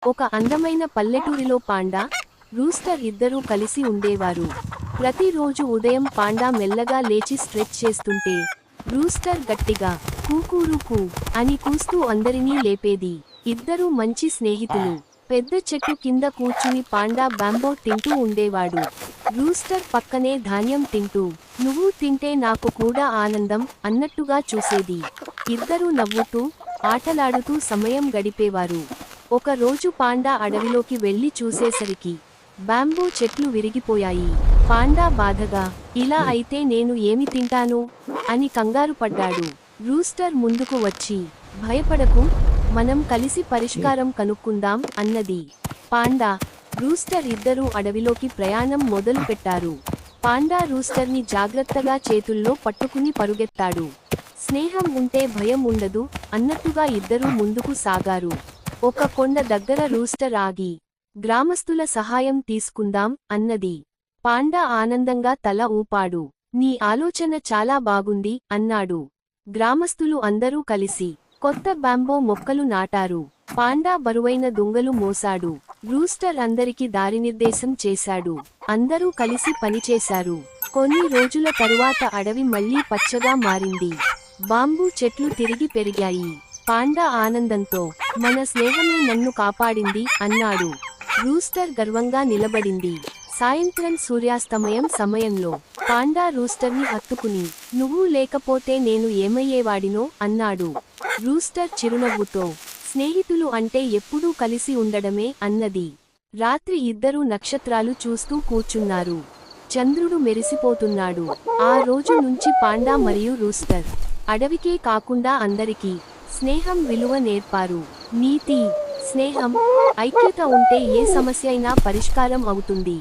ఒక అందమైన పల్లెటూరిలో పాండా, రూస్టర్ ఇద్దరూ కలిసి ఉండేవారు. ప్రతిరోజు ఉదయం పాండా మెల్లగా లేచి స్ట్రెచ్ చేస్తుంటే, రూస్టర్ గట్టిగా కూకూరుకూ అని కూస్తూ అందరినీ లేపేది. ఇద్దరూ మంచి స్నేహితులు. పెద్ద చెట్టు కింద కూర్చుని పాండా బాంబో తింటూ ఉండేవాడు. రూస్టర్ పక్కనే ధాన్యం తింటూ, నువ్వు తింటే నాకు కూడా ఆనందం అన్నట్టుగా చూసేది. ఇద్దరూ నవ్వుతూ, ఆటలాడుతూ సమయం గడిపేవారు. ఒక రోజు పాండా అడవిలోకి వెళ్లి చూసేసరికి బాంబో చెట్లు విరిగిపోయాయి. పాండా బాధగా, ఇలా అయితే నేను ఏమి తింటాను అని కంగారు పడ్డాడు. రూస్టర్ ముందుకు వచ్చి, భయపడకు, మనం కలిసి పరిష్కారం కనుక్కుందాం అన్నది. పాండా, రూస్టర్ ఇద్దరూ అడవిలోకి ప్రయాణం మొదలు పెట్టారు. పాండా రూస్టర్ని జాగ్రత్తగా చేతుల్లో పట్టుకుని పరుగెత్తాడు. స్నేహం ఉంటే భయం ఉండదు అన్నట్టుగా ఇద్దరూ ముందుకు సాగారు. ఒక కొండ దగ్గర రూస్టర్ ఆగి, గ్రామస్తుల సహాయం తీసుకుందాం అన్నది. పాండా ఆనందంగా తల ఊపాడు. నీ ఆలోచన చాలా బాగుంది అన్నాడు. గ్రామస్తులు అందరూ కలిసి కొత్త బాంబో మొక్కలు నాటారు. పాండా బరువైన దుంగలు మోసాడు. రూస్టర్ అందరికి దారినిర్దేశం చేశాడు. అందరూ కలిసి పనిచేశారు. కొన్ని రోజుల తరువాత అడవి మళ్లీ పచ్చగా మారింది. బాంబూ చెట్లు తిరిగి పెరిగాయి. పాండా ఆనందంతో, మన స్నేహమే నన్ను కాపాడింది అన్నాడు. రూస్టర్ గర్వంగా నిలబడింది. సాయంత్రం సూర్యాస్తమయం సమయంలో పాండా రూస్టర్ని హత్తుకుని, నువ్వు లేకపోతే నేను ఏమయ్యేవాడినో అన్నాడు. రూస్టర్ చిరునవ్వుతో, స్నేహితులు అంటే ఎప్పుడూ కలిసి ఉండడమే అన్నది. రాత్రి ఇద్దరూ నక్షత్రాలు చూస్తూ కూర్చున్నారు. చంద్రుడు మెరిసిపోతున్నాడు. ఆ రోజు నుంచి పాండా మరియు రూస్టర్ అడవికే కాకుండా అందరికీ స్నేహం విలువ నేర్పారు. నీతి, స్నేహం, ఐక్యత ఉంటే ఏ సమస్య అయినా పరిష్కారం అవుతుంది.